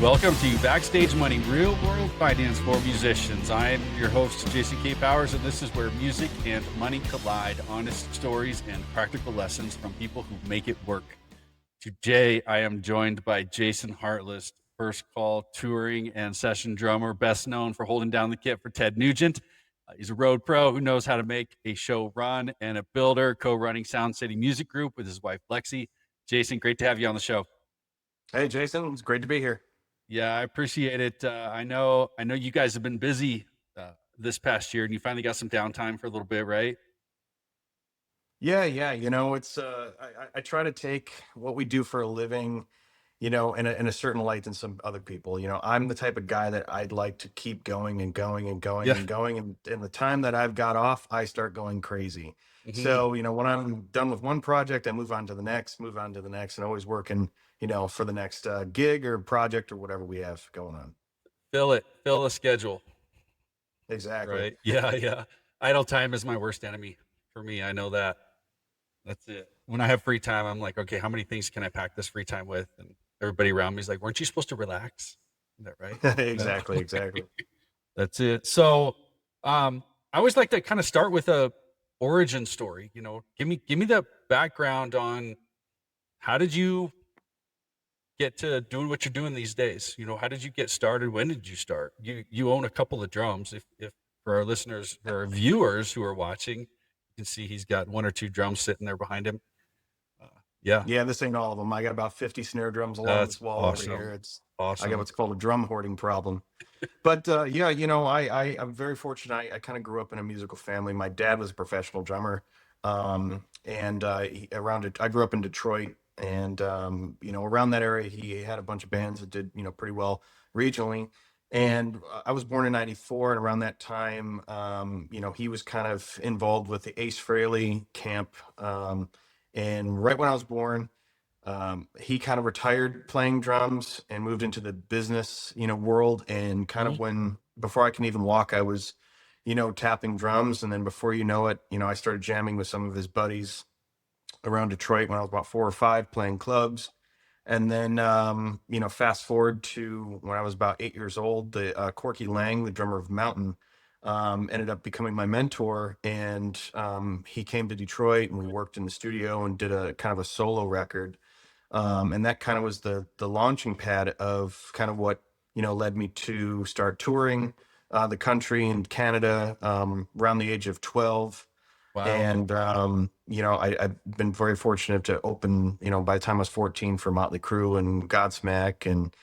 Welcome to Backstage Money, real world finance for musicians. I'm your host, Jason K. Powers, and this is where music and money collide, honest stories and practical lessons from people who make it work. Today, I am joined by Jason Hartless, first call touring and session drummer, best known for holding down the kit for Ted Nugent. He's a road pro who knows how to make a show run, and a builder, co-running Sound City Music Group with his wife, Lexi. Jason, great to have you on the show. Hey, Jason, it's great to be here. Yeah, I appreciate it. I know you guys have been busy this past year, and you finally got some downtime for a little bit, right? Yeah. It's I try to take what we do for a living, in a certain light than some other people. I'm the type of guy that I'd like to keep going and going and going Yeah. and going. And the time that I've got off, I start going crazy. Mm-hmm. So, when I'm done with one project, I move on to the next, and always working, for the next gig or project or whatever we have going on. Fill a schedule. Exactly. Right. Yeah. Idle time is my worst enemy for me. I know that. That's it. When I have free time, I'm like, okay, how many things can I pack this free time with? And everybody around me is like, weren't you supposed to relax? Is that right? Exactly. That's it. So, I always like to kind of start with a origin story. Give me the background on how did you get to doing what you're doing these days? How did you get started? When did you start? You own a couple of drums. If for our listeners, for our viewers who are watching, you can see he's got one or two drums sitting there behind him. Yeah, this ain't all of them. I got about 50 snare drums along this wall awesome. over here. It's Awesome. I got what's called a drum hoarding problem. But I'm very fortunate. I kind of grew up in a musical family. My dad was a professional drummer, and I grew up in Detroit, and around that area, he had a bunch of bands that did pretty well regionally. And I was born in '94, and around that time, he was kind of involved with the Ace Frehley camp. And right when I was born, he kind of retired playing drums and moved into the business, world. And kind of before I can even walk, I was, tapping drums. And then before you know it, I started jamming with some of his buddies around Detroit when I was about 4 or 5, playing clubs. And then, fast forward to when I was about 8 years old, the Corky Lang, the drummer of Mountain, ended up becoming my mentor. And he came to Detroit, and we worked in the studio and did a kind of a solo record. And that kind of was the launching pad of kind of what led me to start touring the country and Canada around the age of 12. Wow. And I've been very fortunate to open, by the time I was 14, for Motley Crue and Godsmack, and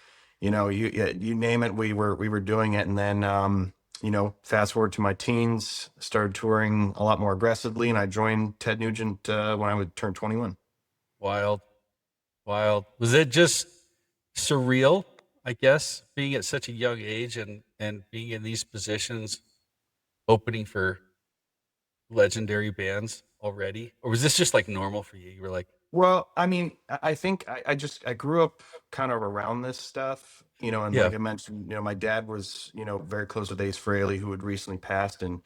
you name it, we were doing it. And then fast forward to my teens, started touring a lot more aggressively, and I joined Ted Nugent when I would turn 21. Wild. Was it just surreal, I guess, being at such a young age and being in these positions, opening for legendary bands already? Or was this just like normal for you? You were like, well, I mean, I think I grew up kind of around this stuff, and like I mentioned, my dad was, very close with Ace Frehley, who had recently passed. And,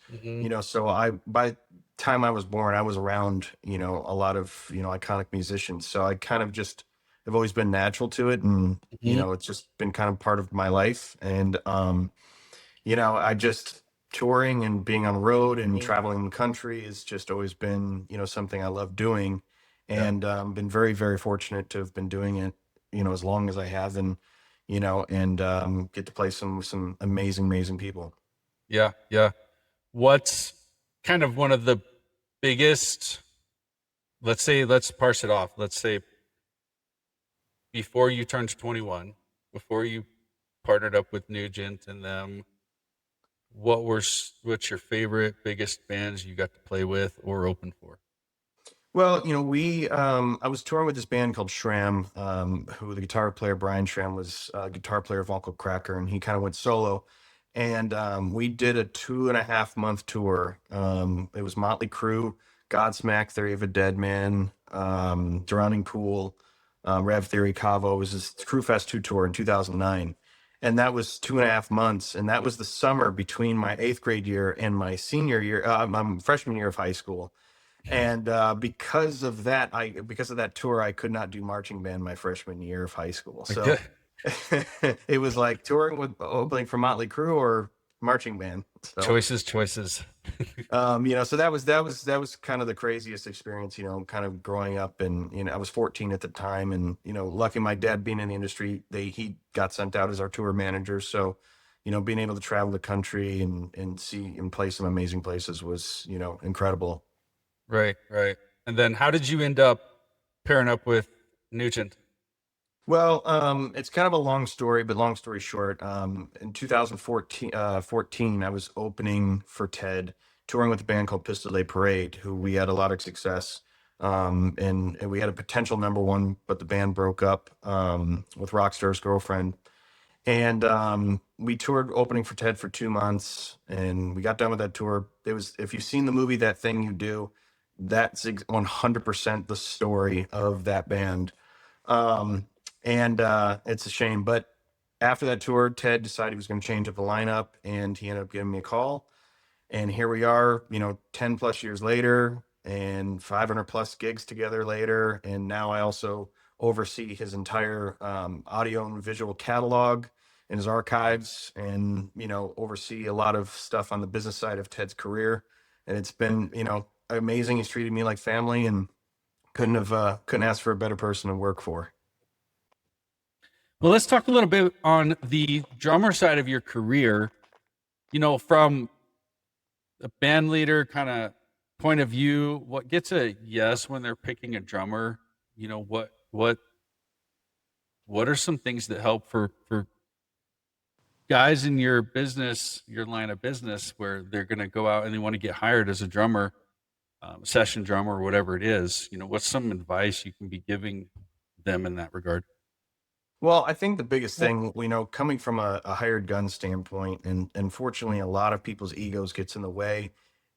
so by the time I was born, I was around, a lot of, iconic musicians. So I kind of just have always been natural to it. And, it's just been kind of part of my life. And, I just touring and being on the road and traveling the country has just always been, something I love doing. And been very, very fortunate to have been doing it, as long as I have, and get to play some amazing people. Yeah. What's kind of one of the biggest, let's parse it off. Let's say before you turned 21, before you partnered up with Nugent and them, what's your favorite, biggest bands you got to play with or open for? Well, I was touring with this band called Shram, who the guitar player, Brian Shram, was a guitar player of Uncle Cracker, and he kind of went solo. And we did a 2.5 month tour. It was Motley Crue, Godsmack, Theory of a Dead Man, Drowning Pool, Rev Theory, Cavo. It was this Crew Fest 2 tour in 2009. And that was 2.5 months. And that was the summer between my 8th grade year and my senior year, my freshman year of high school. And because of that tour, I could not do marching band my freshman year of high school. So, It was like touring with opening for Motley Crue or marching band. So, Choices, choices. so that was kind of the craziest experience, kind of growing up. And, I was 14 at the time, and, lucky my dad being in the industry, he got sent out as our tour manager. So, being able to travel the country and see and play some amazing places was, incredible. Right, right. And then how did you end up pairing up with Nugent? Well, it's kind of a long story, but long story short, in 2014, 14, I was opening for Ted, touring with a band called Pistol Day Parade, who we had a lot of success. And we had a potential number one, but the band broke up, with Rockstar's Girlfriend. And we toured opening for Ted for 2 months, and we got done with that tour. It was, if you've seen the movie That Thing You Do, that's 100% the story of that band. Um, and it's a shame. But after that tour, Ted decided he was going to change up the lineup, and he ended up giving me a call. And here we are, 10 plus years later, and 500 plus gigs together later. And now I also oversee his entire audio and visual catalog and his archives, and, oversee a lot of stuff on the business side of Ted's career. And it's been, amazing. He's treated me like family, and couldn't ask for a better person to work for. Well, let's talk a little bit on the drummer side of your career. From a band leader kind of point of view, what gets a yes when they're picking a drummer? What are some things that help for guys in your business, your line of business, where they're going to go out and they want to get hired as a drummer, session drummer, or whatever it is? What's some advice you can be giving them in that regard? Well, I think the biggest thing, coming from a hired gun standpoint, and unfortunately, a lot of people's egos gets in the way,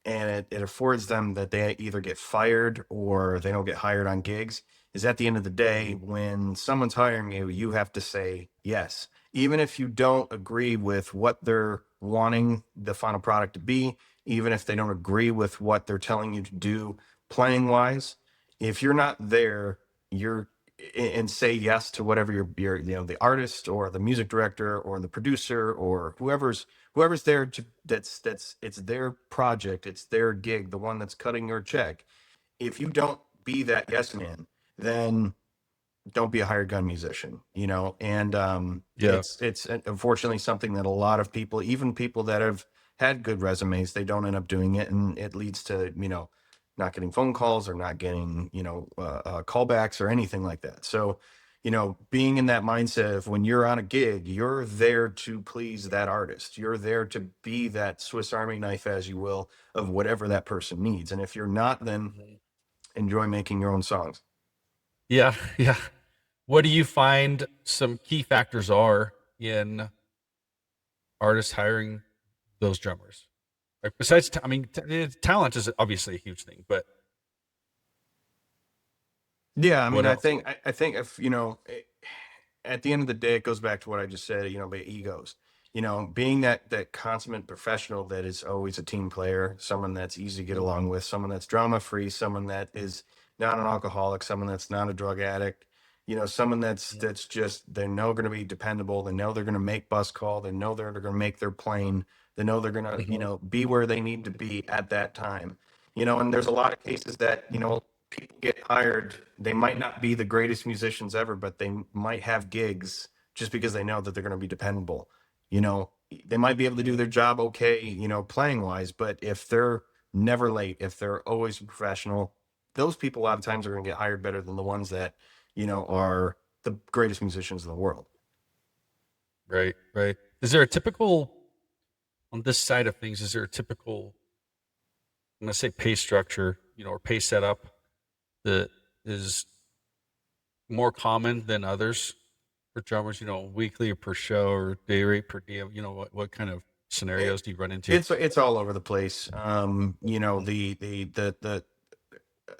and it affords them that they either get fired or they don't get hired on gigs. Is at the end of the day, when someone's hiring you, you have to say yes, even if you don't agree with what they're wanting the final product to be, even if they don't agree with what they're telling you to do playing wise. If you're not there, you're and say yes to whatever your the artist or the music director or the producer or whoever's there to that's it's their project, it's their gig, the one that's cutting your check. If you don't be that yes man, then don't be a hired gun musician, and Yeah. it's unfortunately something that a lot of people, even people that have had good resumes, they don't end up doing it, and it leads to not getting phone calls or not getting callbacks or anything like that. So being in that mindset of when you're on a gig, you're there to please that artist, you're there to be that Swiss Army knife, as you will, of whatever that person needs. And if you're not, then enjoy making your own songs. Yeah, yeah. What do you find some key factors are in artists hiring those drummers? Like besides, talent is obviously a huge thing, but Yeah, I mean, what I else? think I think if at the end of the day, it goes back to what I just said. About egos. Being that consummate professional that is always a team player, someone that's easy to get along with, someone that's drama free, someone that is not an alcoholic, someone that's not a drug addict. Someone that's just they know going to be dependable. They know they're going to make bus call. They know they're going to make their plane. They know they're going to Mhm. be where they need to be at that time. And there's a lot of cases that people get hired, they might not be the greatest musicians ever, but they might have gigs just because they know that they're going to be dependable. You know, they might be able to do their job okay, playing wise, but if they're never late, if they're always professional, those people a lot of times are going to get hired better than the ones that, are the greatest musicians in the world. Right, right. Is there a typical on this side of things? Is there a typical, I'm gonna say pay structure, or pay setup that is more common than others for drummers? Weekly or per show or day rate per diem. What kind of It, scenarios do you run into? it's all over the place.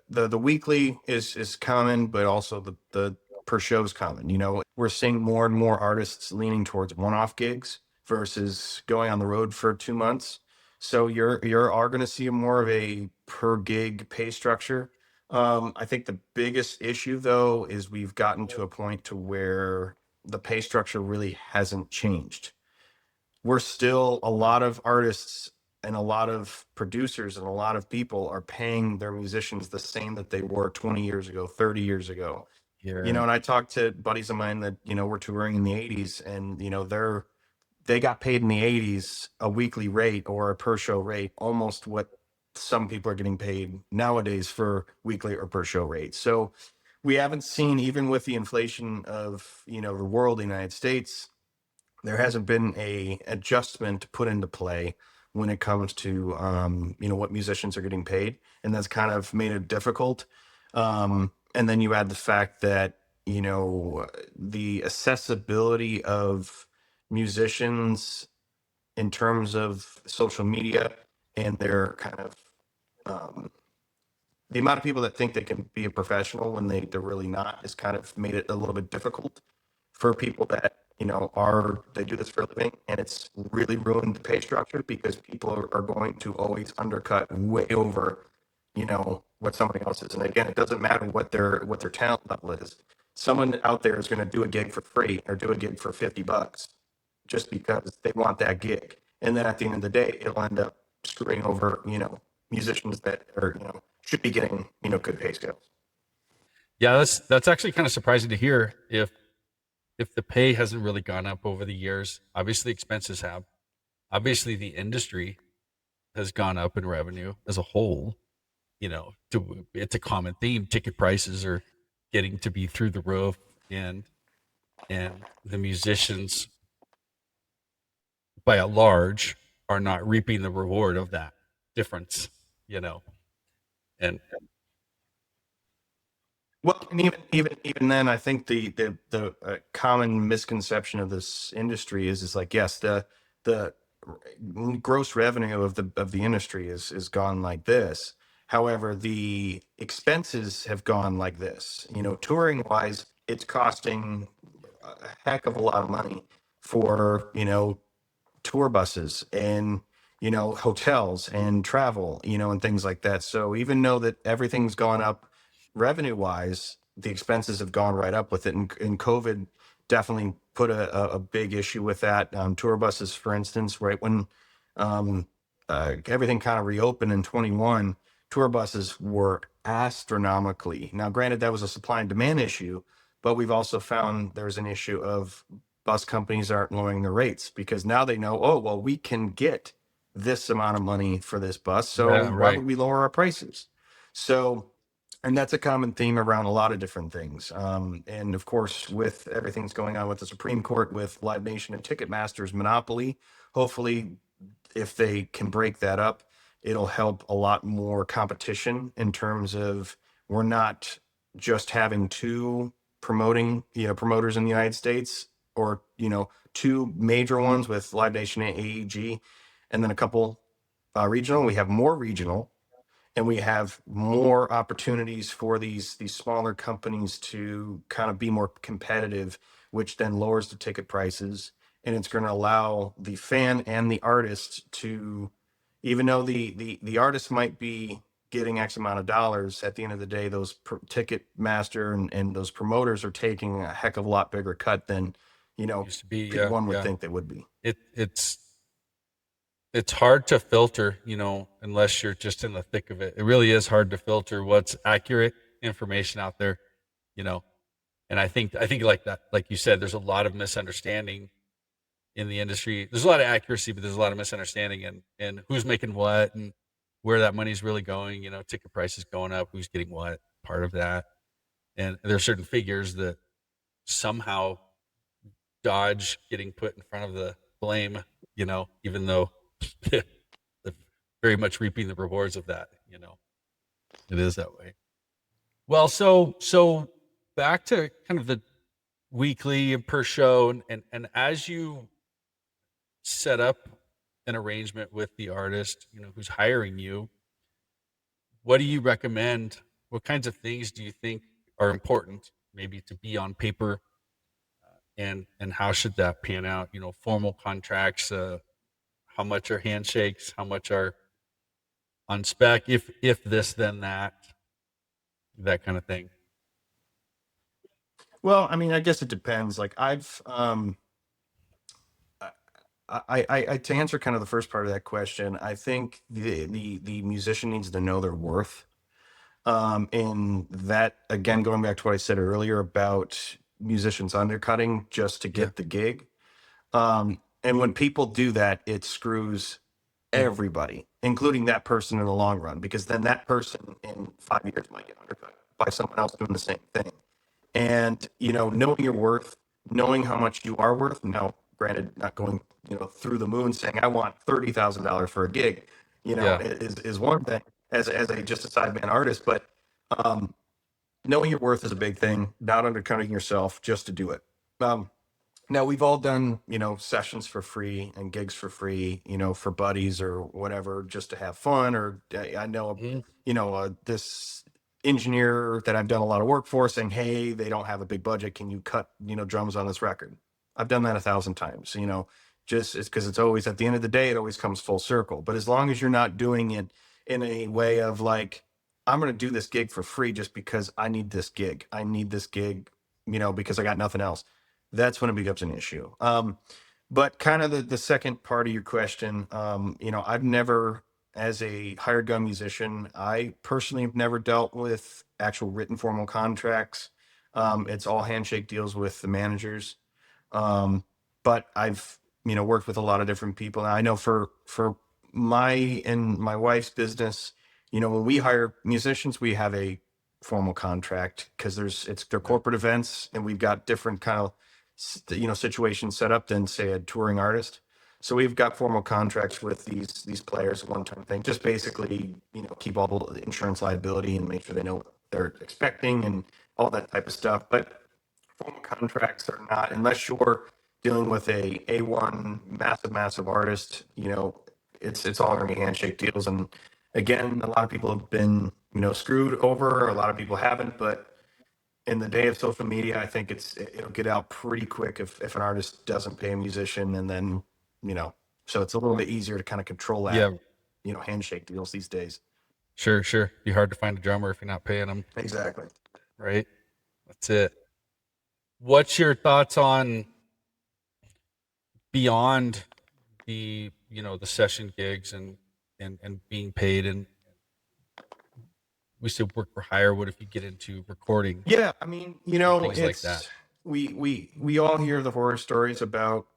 The weekly is common, but also the per show is common. We're seeing more and more artists leaning towards one-off gigs versus going on the road for 2 months. So are going to see more of a per gig pay structure. I think the biggest issue though is we've gotten to a point to where the pay structure really hasn't changed. We're still, a lot of artists and a lot of producers and a lot of people are paying their musicians the same that they were 20 years ago, 30 years ago. Yeah. And I talked to buddies of mine that, were touring in the 80s, and, they got paid in the 80s a weekly rate or a per show rate, almost what some people are getting paid nowadays for weekly or per show rate. So we haven't seen, even with the inflation of, the world, the United States, there hasn't been a adjustment put into play when it comes to what musicians are getting paid, and that's kind of made it difficult. And then you add the fact that the accessibility of musicians in terms of social media and their kind of um, the amount of people that think they can be a professional when they're really not has kind of made it a little bit difficult for people that they do this for a living, and it's really ruined the pay structure because people are going to always undercut way over what somebody else is. And again, it doesn't matter what their talent level is. Someone out there is going to do a gig for free or do a gig for $50 just because they want that gig, and then at the end of the day it'll end up screwing over musicians that are should be getting good pay scales. Yeah, that's actually kind of surprising to hear. If the pay hasn't really gone up over the years, obviously expenses have. Obviously, the industry has gone up in revenue as a whole. It's a common theme. Ticket prices are getting to be through the roof, and the musicians, by and large, are not reaping the reward of that difference. You know, and Well, and even then, I think the common misconception of this industry is like, yes, the gross revenue of the industry is gone like this. However, the expenses have gone like this. Touring wise, it's costing a heck of a lot of money for tour buses and hotels and travel, and things like that. So even though that everything's gone up revenue wise, the expenses have gone right up with it. And COVID definitely put a big issue with that. Tour buses, for instance, right when um, everything kind of reopened in 21, tour buses were astronomically. Now, granted, that was a supply and demand issue, but we've also found there's an issue of bus companies aren't lowering their rates because now they know, oh, well, we can get this amount of money for this bus. So yeah, why right. would we lower our prices? So, and that's a common theme around a lot of different things. And of course, with everything's going on with the Supreme Court, with Live Nation and Ticketmaster's monopoly, hopefully, if they can break that up, it'll help a lot more competition in terms of we're not just having two promoters in the United States, or two major ones with Live Nation and AEG, and then a couple regional. We have more regional, and we have more opportunities for these smaller companies to kind of be more competitive, which then lowers the ticket prices, and it's going to allow the fan and the artist to, even though the artist might be getting X amount of dollars, at the end of the day those ticket master and those promoters are taking a heck of a lot bigger cut than Used to be, yeah, one would yeah. think they would be. It's hard to filter, unless you're just in the thick of it. It really is hard to filter what's accurate information out there, you know. And I think like that, like you said, there's a lot of misunderstanding in the industry. There's a lot of accuracy, but there's a lot of misunderstanding, and who's making what and where that money's really going. Ticket prices going up, who's getting what part of that, and there's certain figures that somehow dodge getting put in front of the blame. Even though they're very much reaping the rewards of that. It is that way. Well, so back to kind of the weekly and per show, and as you set up an arrangement with the artist, who's hiring you, what do you recommend? What kinds of things do you think are important, maybe to be on paper, and how should that pan out? Formal contracts. How much are handshakes? How much are on spec? If this, then that kind of thing. Well, I mean, I guess it depends. Like to answer kind of the first part of that question, I think the musician needs to know their worth. And that, again, going back to what I said earlier about musicians undercutting just to Yeah. get the gig. And when people do that, it screws Mhm. everybody, including that person in the long run, because then that person in 5 years might get undercut by someone else doing the same thing. And, knowing your worth, knowing how much you are worth. Now, granted, not going, through the moon saying, I want $30,000 for a gig, Yeah. is one thing as a just a sideman artist. But um, knowing your worth is a big thing, not undercutting yourself just to do it. Um, Now we've all done, sessions for free and gigs for free, for buddies or whatever, just to have fun. Or I know, Mhm. this engineer that I've done a lot of work for saying, hey, they don't have a big budget. Can you cut, drums on this record? I've done that 1,000 times, just it's because it's always at the end of the day, it always comes full circle. But as long as you're not doing it in a way of like, I'm going to do this gig for free just because I need this gig. I need this gig, because I got nothing else, that's when it becomes an issue. But kind of the second part of your question, I've never, as a hired gun musician, I personally have never dealt with actual written formal contracts. It's all handshake deals with the managers. Um, but I've, worked with a lot of different people. And I know for my and my wife's business, when we hire musicians, we have a formal contract because they're Right. corporate events and we've got different kind of situations set up than say a touring artist. So we've got formal contracts with these players, one time thing, just basically, keep all the insurance liability and make sure they know what they're expecting and all that type of stuff. But formal contracts are not, unless you're dealing with A1 massive artist, it's all gonna be handshake deals. And again, a lot of people have been, screwed over, a lot of people haven't, but in the day of social media, I think it'll get out pretty quick if an artist doesn't pay a musician, and then, you know, so it's a little bit easier to kind of control that, Yeah. handshake deals these days. Sure. Sure. Be hard to find a drummer if you're not paying them. Exactly. Right. That's it. What's your thoughts on beyond the session gigs and being paid, and we said work for hire? What if you get into recording Yeah, I mean, and things like that? it's we all hear the horror stories about,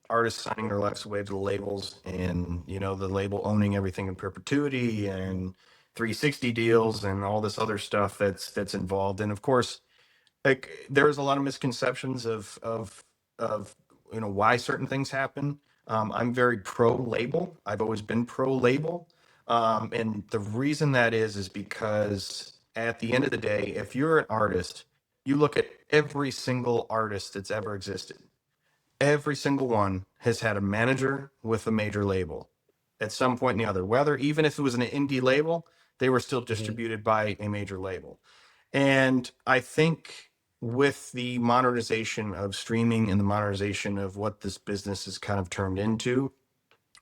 artists signing their lives away to the labels and, the label owning everything in perpetuity and 360 deals and all this other stuff that's involved. And of course, like there's a lot of misconceptions of why certain things happen. I'm very pro label. I've always been pro label. And the reason that is because at the end of the day, if you're an artist, you look at every single artist that's ever existed. Every single one has had a manager with a major label at some point or the other. Whether even if it was an indie label, they were still Hmm. distributed by a major label. And I think with the modernization of streaming and the modernization of what this business has kind of turned into,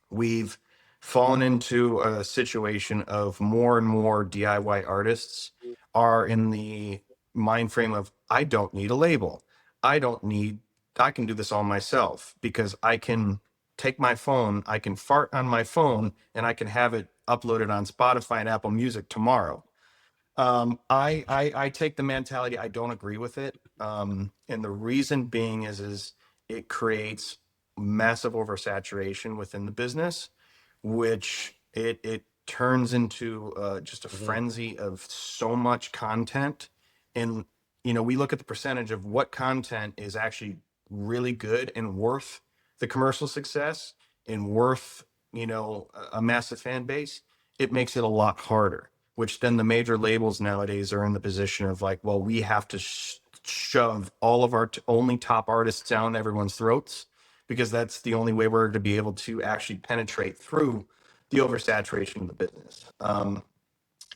we've fallen into a situation of more and more DIY artists are in the mind frame of, I don't need a label. I don't need, I can do this all myself because I can take my phone, I can fart on my phone, and I can have it uploaded on Spotify and Apple Music tomorrow. I take the mentality. I don't agree with it. And the reason being is it creates massive oversaturation within the business, which it turns into just a Hmm. frenzy of so much content. And we look at the percentage of what content is actually really good and worth the commercial success and worth a massive fan base. It makes it a lot harder, which then the major labels nowadays are in the position of like, well, we have to shove all of our only top artists down everyone's throats because that's the only way we're to be able to actually penetrate through the oversaturation of the business.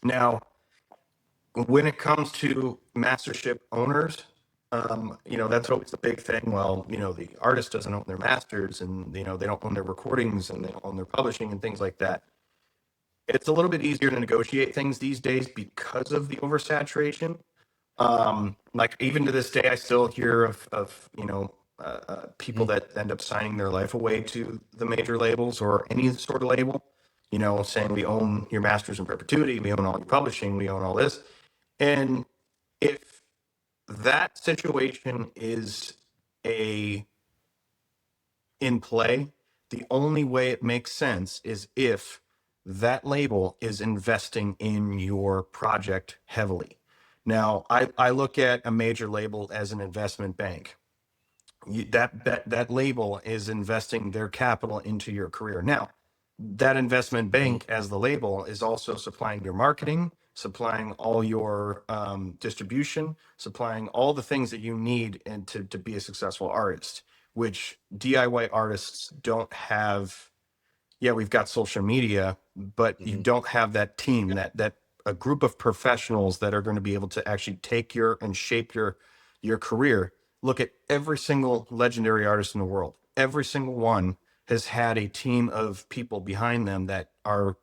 Now, when it comes to mastership owners, that's always the big thing. Well, the artist doesn't own their masters and, they don't own their recordings and they don't own their publishing and things like that. It's a little bit easier to negotiate things these days because of the oversaturation. Like even to this day, I still hear of people Mhm. that end up signing their life away to the major labels or any sort of label, saying we own your masters in perpetuity, we own all your publishing, we own all this. And if that situation is a in play, the only way it makes sense is if that label is investing in your project heavily. Now, I look at a major label as an investment bank. That label is investing their capital into your career. Now, that investment Mhm. bank, as the label, is also supplying your marketing, supplying all your distribution, supplying all the things that you need and to be a successful artist, which DIY artists don't have. Yeah, we've got social media, but you Mhm. don't have that team, Yeah. that a group of professionals that are going to be able to actually take your and shape your career. Look at every single legendary artist in the world. Every single one has had a team of people behind them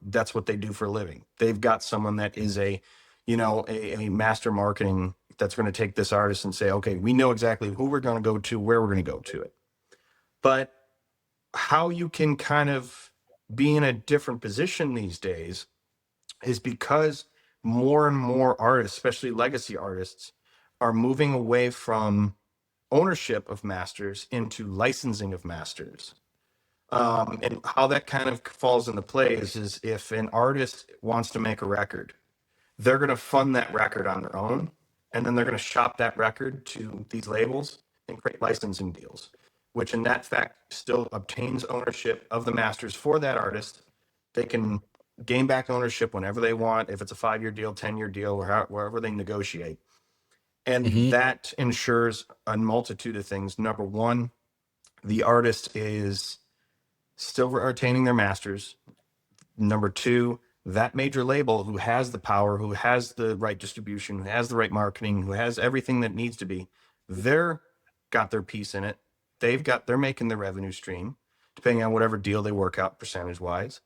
that's what they do for a living. They've got someone that is a master marketing that's going to take this artist and say, okay, we know exactly who we're going to go to, where we're going to go to it. But how you can kind of be in a different position these days is because more and more artists, especially legacy artists, are moving away from ownership of masters into licensing of masters. And how that kind of falls into play is if an artist wants to make a record, they're going to fund that record on their own, and then they're going to shop that record to these labels and create licensing deals, which in that fact still obtains ownership of the masters for that artist. They can gain back ownership whenever they want, if it's a 5-year deal, 10-year deal, or wherever they negotiate. And Mhm. that ensures a multitude of things. Number one, the artist is still retaining their masters. Number two, that major label who has the power, who has the right distribution, who has the right marketing, who has everything that needs to be, they're got their piece in it. They're making the revenue stream, depending on whatever deal they work out percentage wise.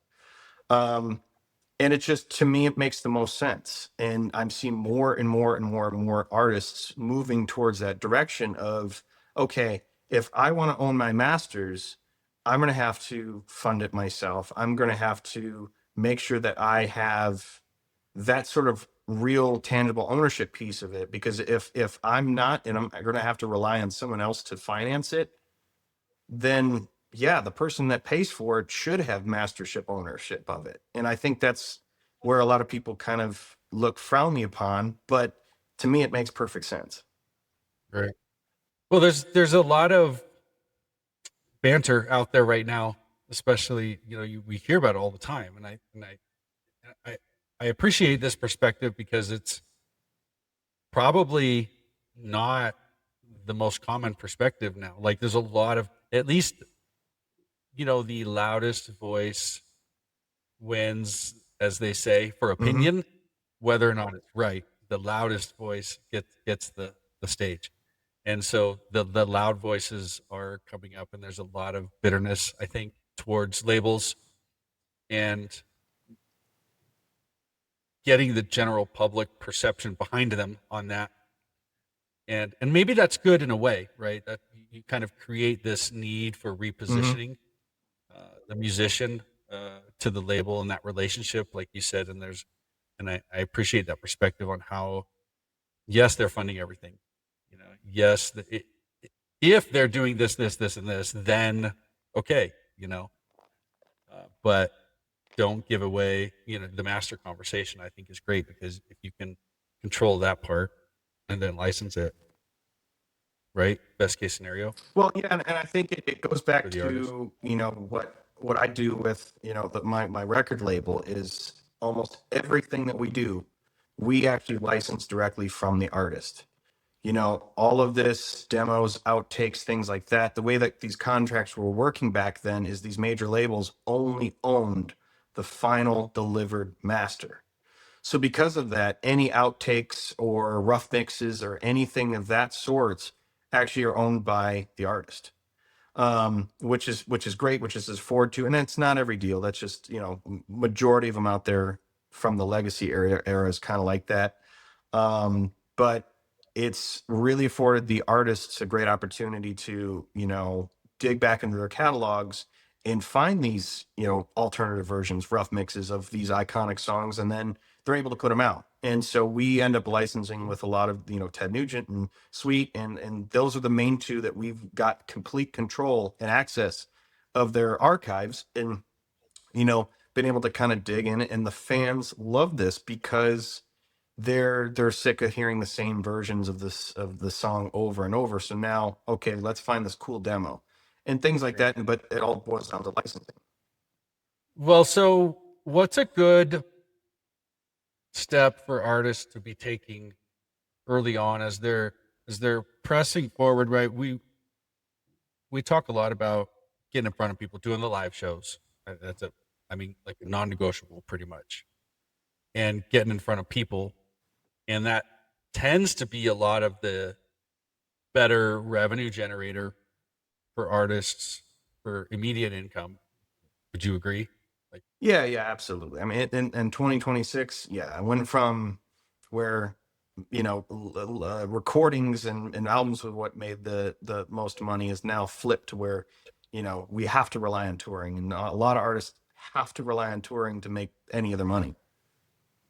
Um, and it just, to me, it makes the most sense. And I'm seeing more and more and more and more artists moving towards that direction of, okay, if I want to own my masters, I'm going to have to fund it myself. I'm going to have to make sure that I have that sort of real tangible ownership piece of it, because if I'm not, and I'm going to have to rely on someone else to finance it, then yeah, the person that pays for it should have mastership ownership of it. And I think that's where a lot of people kind of look frown me upon, but to me, it makes perfect sense. Right. Well, there's a lot of banter out there right now, especially we hear about it all the time, and I I appreciate this perspective because it's probably not the most common perspective now. Like there's a lot of, at least the loudest voice wins, as they say, for Hmm. opinion, whether or not it's right. The loudest voice gets the stage. And so the loud voices are coming up, and there's a lot of bitterness, I think, towards labels and getting the general public perception behind them on that. And maybe that's good in a way, right? That you kind of create this need for Hmm. repositioning the musician to the label and that relationship, like you said. And I appreciate that perspective on how, yes, they're funding everything. Yes, if they're doing this, and this, then okay, but don't give away, the master conversation. I think is great because if you can control that part and then license it, right? Best case scenario Well, yeah, and I think it goes for back the artist. to, what I do with, my record label is almost everything that we do, we actually license directly from the artist. All of this demos, outtakes, things like that. The way that these contracts were working back then is these major labels only owned the final delivered master. So because of that, any outtakes or rough mixes or anything of that sorts actually are owned by the artist. Which is great, which is forward to, and it's not every deal. That's just, majority of them out there from the legacy era is kind of like that. But it's really afforded the artists a great opportunity to, dig back into their catalogs and find these, alternative versions, rough mixes of these iconic songs, and then they're able to put them out. And so we end up licensing with a lot of, Ted Nugent and Sweet, and those are the main two that we've got complete control and access of their archives, and been able to kind of dig in it. And the fans love this because they're sick of hearing the same versions of the song over and over. So now, okay, let's find this cool demo and things like that. But it all boils down to licensing. Well, so what's a good step for artists to be taking early on as they're pressing forward, right? We talk a lot about getting in front of people, doing the live shows. That's like non-negotiable pretty much. And getting in front of people. And that tends to be a lot of the better revenue generator for artists for immediate income. Would you agree? Like, Yeah, absolutely. I mean, in 2026, yeah, I went from where, recordings and albums was what made the most money, is now flipped to where, we have to rely on touring, and a lot of artists have to rely on touring to make any of their money.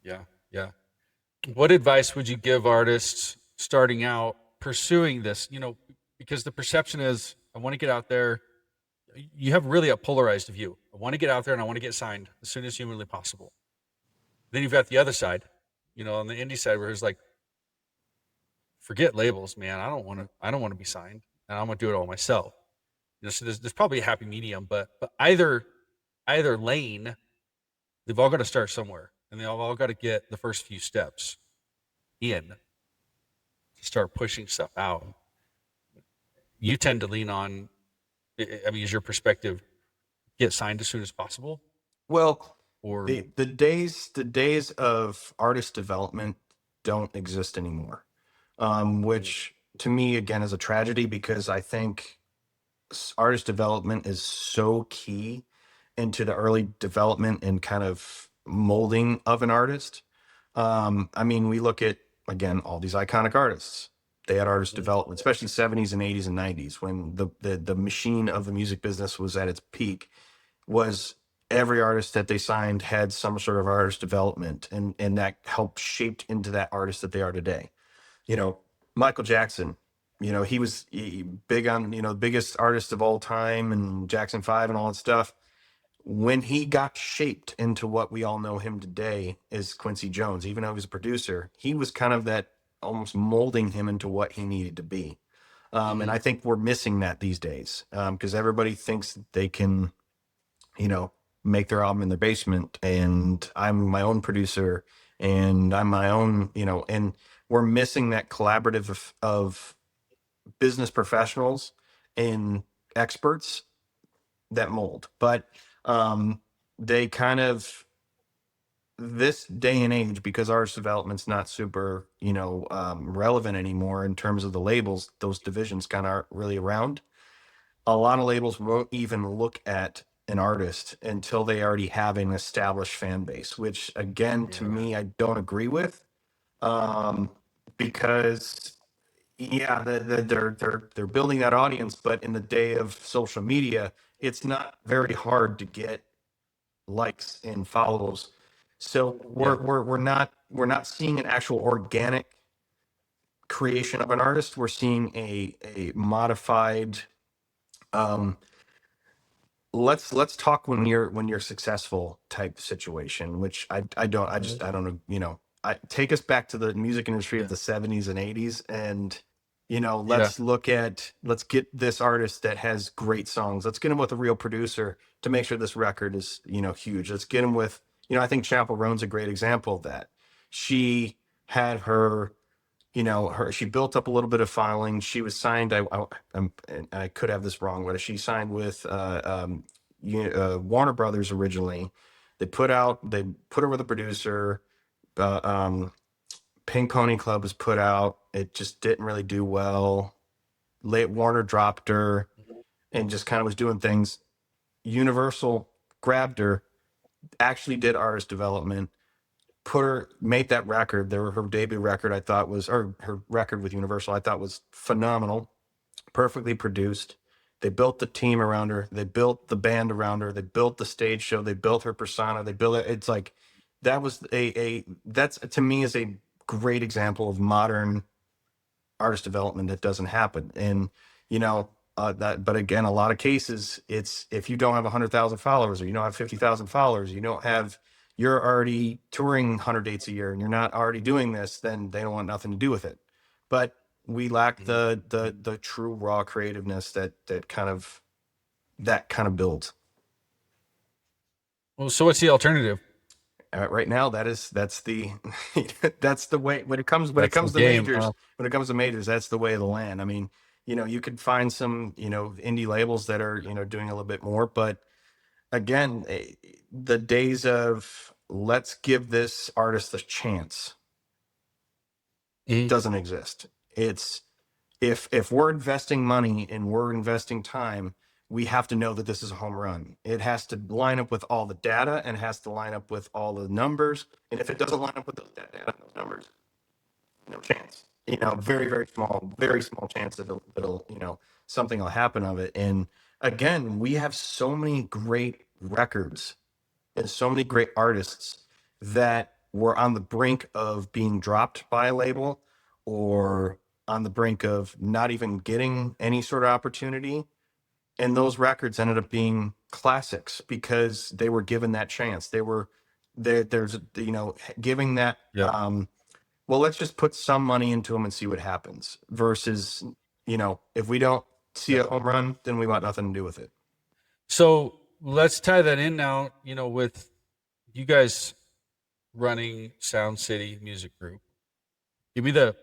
yeah, yeah. What advice would you give artists starting out pursuing this? Because the perception is, I want to get out there. You have really a polarized view. I want to get out there and I want to get signed as soon as humanly possible. Then you've got the other side, on the indie side, where it's like, forget labels, man. I don't want to be signed, and I'm gonna do it all myself. So there's probably a happy medium, but either lane, they've all got to start somewhere, and they've all got to get the first few steps in to start pushing stuff out. You tend to lean on. I mean, is your perspective get signed as soon as possible, Well, or the days of artist development don't exist anymore, which to me again is a tragedy, because I think artist development is so key into the early development and kind of molding of an artist. I mean, we look at, again, all these iconic artists. They had artist development, especially 70s and 80s and 90s, when the machine of the music business was at its peak. Was every artist that they signed had some sort of artist development, and that helped shaped into that artist that they are today. You know, Michael Jackson, he was big on, the biggest artist of all time, and Jackson 5 and all that stuff. When he got shaped into what we all know him today as Quincy Jones, even though he was a producer, he was kind of that, almost molding him into what he needed to be. And I think we're missing that these days, because everybody thinks they can, you know, make their album in their basement, and I'm my own producer, and I'm my own, and we're missing that collaborative of business professionals and experts that mold. But they kind of, this day and age, because artist development's not super, relevant anymore in terms of the labels, those divisions kind of aren't really around. A lot of labels won't even look at an artist until they already have an established fan base, which again, to yeah, me, I don't agree with. Um, because yeah, they're building that audience, but in the day of social media, it's not very hard to get likes and follows. So yeah, we're not seeing an actual organic creation of an artist. We're seeing a modified, um let's talk when you're successful type situation, which I don't know, take us back to the music industry of yeah, the 70s and 80s, and yeah. let's get this artist that has great songs, let's get him with a real producer to make sure this record is, huge. Let's get him with, I think Chapel Roan's a great example of that. She had her, she built up a little bit of filing. She was signed. And I could have this wrong, but she signed with Warner Brothers originally. They put her with a producer. Uh, um, Pink Pony Club was put out. It just didn't really do well. Late Warner dropped her and just kind of was doing things. Universal grabbed her, actually did artist development, made that record. Her debut record, I thought was, or her record with Universal, I thought was phenomenal, perfectly produced. They built the team around her. They built the band around her. They built the stage show. They built her persona. They built it. It's like that was that's to me is a great example of modern artist development that doesn't happen. And you know but again, a lot of cases, it's if you don't have 100,000 followers, or you don't have 50,000 followers, you're already touring 100 dates a year, and you're not already doing this, then they don't want nothing to do with it. But we lack the true raw creativeness that kind of builds. Well, so what's the alternative? Right now, that's the that's the way when it comes That's the to game. majors. When it comes to majors, that's the way of the land. I mean, you could find some indie labels that are doing a little bit more, but again, the days of let's give this artist a chance Mhm. doesn't exist. It's if we're investing money and we're investing time, we have to know that this is a home run. It has to line up with all the data, and it has to line up with all the numbers. And if it doesn't line up with those data and those numbers, no chance. Very small chance that it'll something will happen of it. And again, we have so many great records and so many great artists that were on the brink of being dropped by a label, or on the brink of not even getting any sort of opportunity. And those records ended up being classics because they were given that chance. They were there's giving that Yeah. well, let's just put some money into them and see what happens, versus if we don't see a home run, then we want nothing to do with it. So let's tie that in now, with you guys running Sound City Music Group. Give me the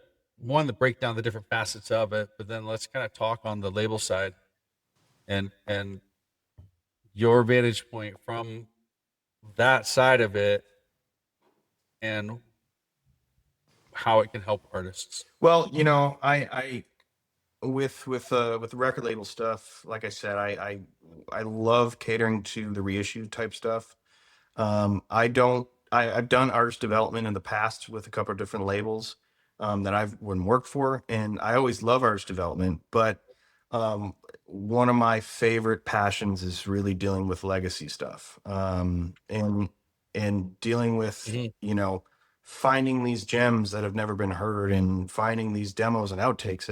break down the different facets of it, but then let's kind of talk on the label side and your vantage point from that side of it and how it can help artists. Well, I with the record label stuff, like I said, I love catering to the reissue type stuff. I've done artist development in the past with a couple of different labels that I've worked for, and I always love artist development. But one of my favorite passions is really dealing with legacy stuff, and dealing with Mhm. finding these gems that have never been heard, and finding these demos and outtakes.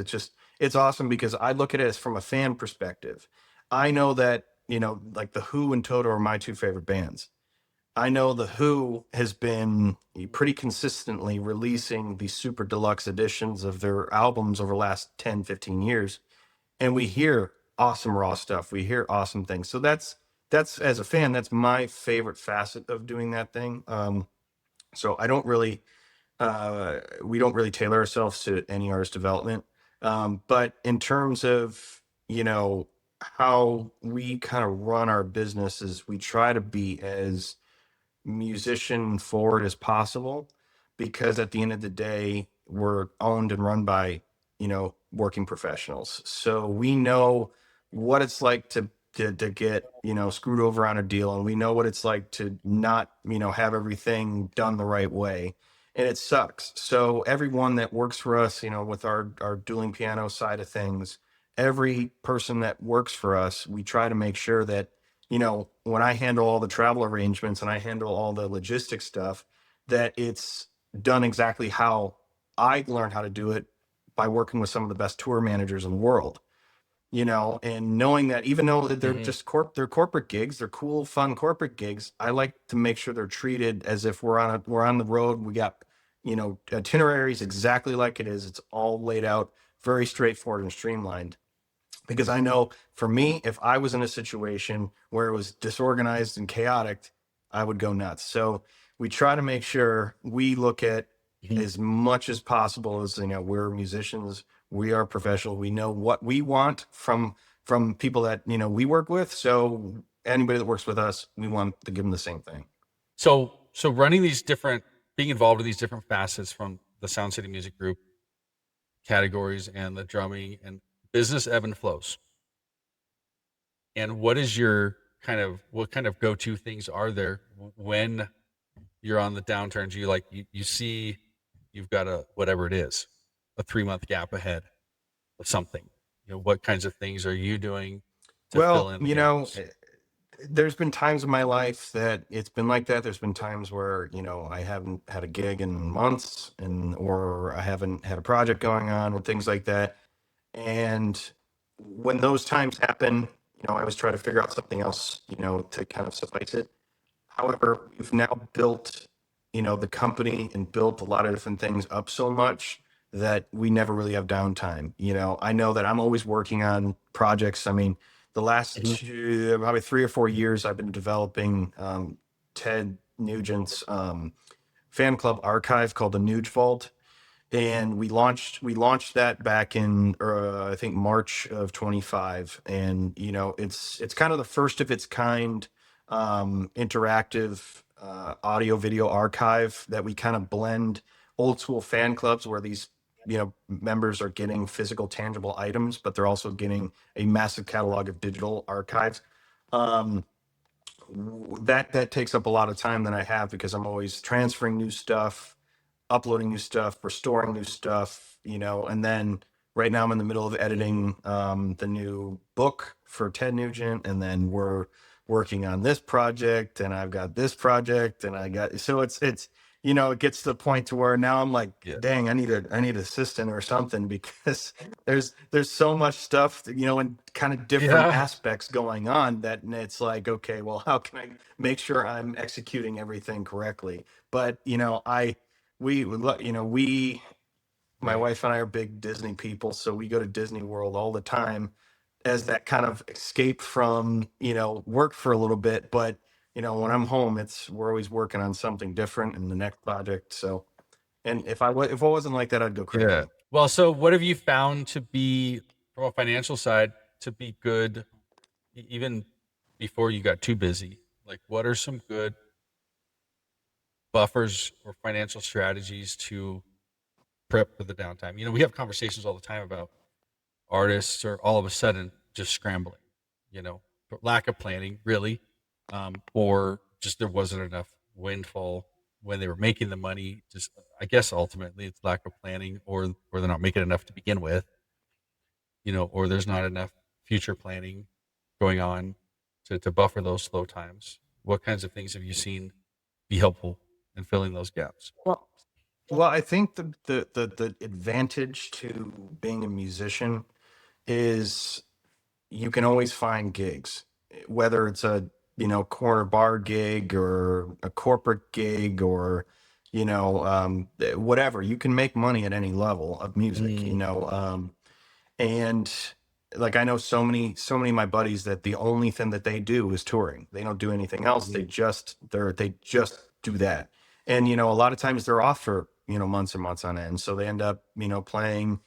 It's awesome because I look at it as from a fan perspective. I know that like the Who and Toto are my two favorite bands. I know the Who has been pretty consistently releasing these super deluxe editions of their albums over the last 10, 15 years. And we hear awesome raw stuff. We hear awesome things. So that's as a fan, that's my favorite facet of doing that thing. So I don't really we don't really tailor ourselves to any artist development. But in terms of, how we kind of run our businesses, we try to be as musician forward as possible, because at the end of the day, we're owned and run by working professionals, so we know what it's like to get screwed over on a deal, and we know what it's like to not have everything done the right way, and it sucks. So everyone that works for us, with our dueling piano side of things, every person that works for us, we try to make sure that when I handle all the travel arrangements and I handle all the logistics stuff, that it's done exactly how I learned how to do it by working with some of the best tour managers in the world. And knowing that even though that they're Mhm. just they're corporate gigs, they're cool, fun corporate gigs, I like to make sure they're treated as if we're on the road. We got, itineraries exactly like it is. It's all laid out, very straightforward and streamlined, because I know for me, if I was in a situation where it was disorganized and chaotic, I would go nuts. So we try to make sure we look at Mhm. as much as possible as we're musicians, we are professional, we know what we want from people that we work with. So anybody that works with us, we want to give them the same thing. So running these different, being involved in these different facets from the Sound City Music Group categories and the drumming and business ebb and flows. And what is your what kind of go-to things are there when you're on the downturns, you see you've got whatever it is, a 3-month gap ahead of something. What kinds of things are you doing to fill Well, in the gaps? there's been times in my life that it's been like that. There's been times where, I haven't had a gig in months, or I haven't had a project going on and things like that. And when those times happen, I always try to figure out something else, to kind of suffice it. However, we've now built, the company and built a lot of different things up so much that we never really have downtime. I know that I'm always working on projects. I mean, the last Mhm. probably 3 or 4 years, I've been developing Ted Nugent's fan club archive called the Nuge Vault, and we launched that back in I think March of 25. And it's kind of the first of its kind interactive audio video archive that we kind of blend old school fan clubs where these members are getting physical tangible items, but they're also getting a massive catalog of digital archives. um, that takes up a lot of time that I have because I'm always transferring new stuff, uploading new stuff, restoring new stuff, and then right now I'm in the middle of editing the new book for Ted Nugent, and then we're working on this project, and I've got this project, and so it gets to the point to where now I'm like, Yeah. dang, I need an assistant or something because there's so much stuff, and kind of different Yeah. aspects going on that it's like, okay, well, how can I make sure I'm executing everything correctly? But my Right. wife and I are big Disney people, so we go to Disney World all the time as that kind of escape from, work for a little bit. But, when I'm home, we're always working on something different in the next project. So, and if I wasn't like that, I'd go Yeah. crazy. Well, so what have you found to be, from a financial side, to be good, even before you got too busy? Like, what are some good buffers or financial strategies to prep for the downtime? We have conversations all the time about artists are all of a sudden just scrambling, for lack of planning, really, or just there wasn't enough windfall when they were making the money. Just, I guess, ultimately it's lack of planning, or they're not making enough to begin with, or there's not enough future planning going on to buffer those slow times. What kinds of things have you seen be helpful in filling those gaps? Well, well, I think the advantage to being a musician is you can always find gigs, whether it's a corner bar gig or a corporate gig, or whatever. You can make money at any level of music, Mm, and like I know so many of my buddies that the only thing that they do is touring. They don't do anything else. mhm, They just do that. And a lot of times they're off for months and months on end. So they end up playing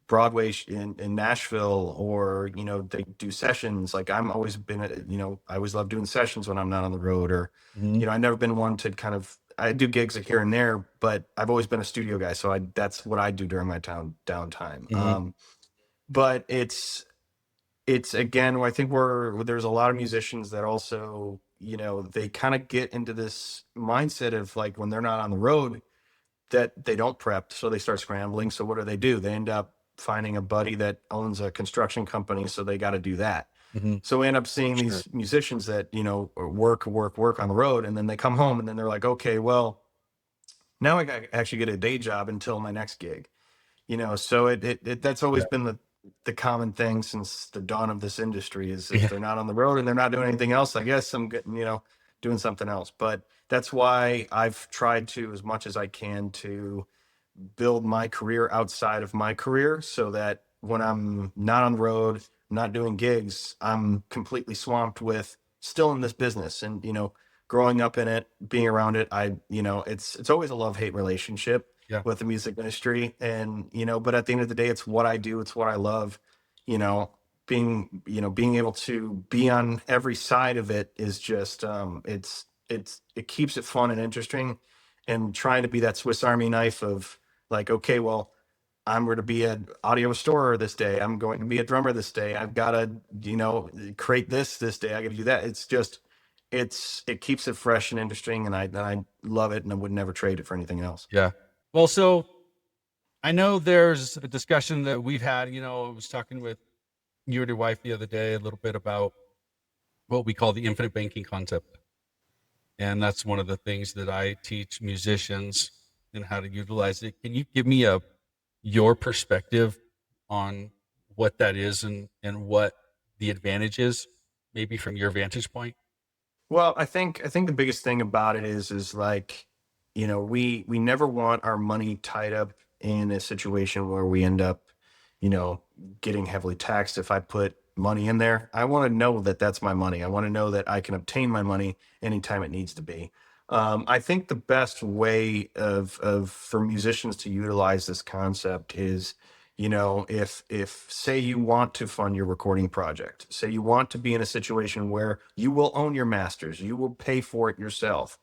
Broadway in Nashville, or they do sessions. Like I'm always been I always love doing sessions when I'm not on the road, or mhm, I never been one to kind of, I do gigs here and there, but I've always been a studio guy. So that's what I do during my downtime. mhm, But it's again, I think there's a lot of musicians that also, they kind of get into this mindset of like when they're not on the road that they don't prep, so they start scrambling. So what do? They end up finding a buddy that owns a construction company, so they got to do that. mhm. So we end up seeing Sure. these musicians that work on the road, and then they come home, and then they're like, okay, well, now I got actually get a day job until my next gig. So that's Yeah. always been the common thing since the dawn of this industry, is if Yeah. they're not on the road and they're not doing anything else, I guess I'm getting, doing something else. But that's why I've tried to, as much as I can, to build my career outside of my career, so that when I'm not on the road, not doing gigs, I'm completely swamped with still in this business. And growing up in it, being around it, it's always a love-hate relationship Yeah. with the music industry. And but at the end of the day, it's what I do, it's what I love. you know being able to be on every side of it is just it keeps it fun and interesting, and trying to be that Swiss Army knife of like, okay, well, I'm going to be an audio restorer this day. I'm going to be a drummer this day. I've got to, create this day. I got to do that. It's just, it keeps it fresh and interesting, and I love it, and I would never trade it for anything else. Yeah. Well, so I know there's a discussion that we've had, I was talking with you and your wife the other day a little bit about what we call the infinite banking concept. And that's one of the things that I teach musicians and how to utilize it. Can you give me your perspective on what that is and what the advantage is, maybe from your vantage point? Well, I think the biggest thing about it is like, we never want our money tied up in a situation where we end up, you know, getting heavily taxed. If I put money in there, I want to know that that's my money. I want to know that I can obtain my money anytime it needs to be. I think the best way of for musicians to utilize this concept is, if say you want to fund your recording project, say you want to be in a situation where you will own your masters, you will pay for it yourself.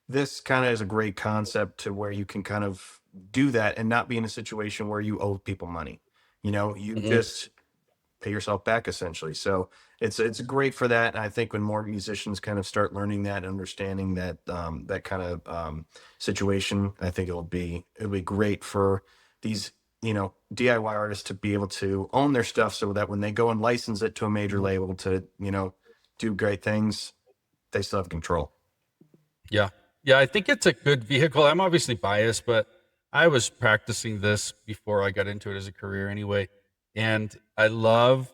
This kind of is a great concept to where you can kind of do that and not be in a situation where you owe people money. You Hmm. just pay yourself back essentially. So it's great for that. And I think when more musicians kind of start learning that, understanding that that kind of situation, I think it'll be great for these DIY artists to be able to own their stuff, so that when they go and license it to a major Hmm. label to do great things, they still have control. Yeah. Yeah. I think it's a good vehicle. I'm obviously biased, but I was practicing this before I got into it as a career anyway. And I love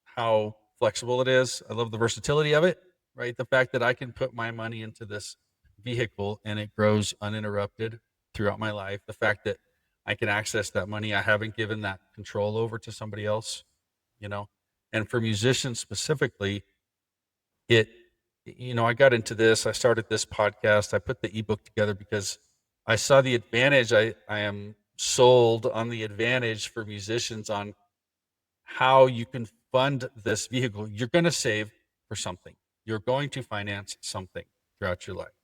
how flexible it is. I love the versatility of it, right? The fact that I can put my money into this vehicle and it grows uninterrupted throughout my life. The fact that I can access that money, I haven't given that control over to somebody else, you know? And for musicians specifically, it, I got into this, I started this podcast, I put the ebook together because I saw the advantage. I am sold on the advantage for musicians on how you can fund this vehicle. You're going to save for something. You're going to finance something throughout your life.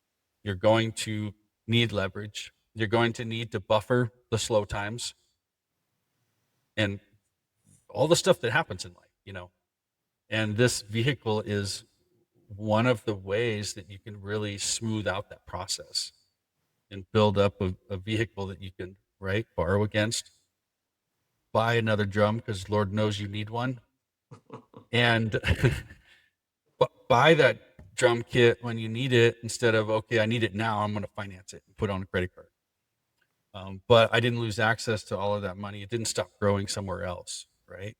You're going to need leverage. You're going to need to buffer the slow times and all the stuff that happens in life. And this vehicle is one of the ways that you can really smooth out that process and build up a vehicle that you can, right, borrow against, buy another drum because Lord knows you need one, and buy that drum kit when you need it instead of, okay, I need it now, I'm going to finance it and put it on a credit card. But I didn't lose access to all of that money. It didn't stop growing somewhere else, right?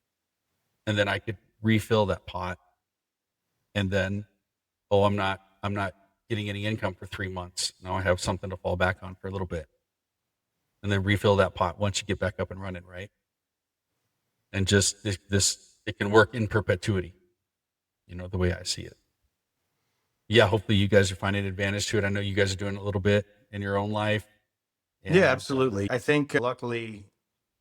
And then I could refill that pot, and then, oh, I'm not getting any income for 3 months. Now I have something to fall back on for a little bit, and then refill that pot once you get back up and running, right? And just this it can work in perpetuity, the way I see it. Yeah, hopefully you guys are finding advantage to it. I know you guys are doing a little bit in your own life, Yeah, and absolutely. I think luckily,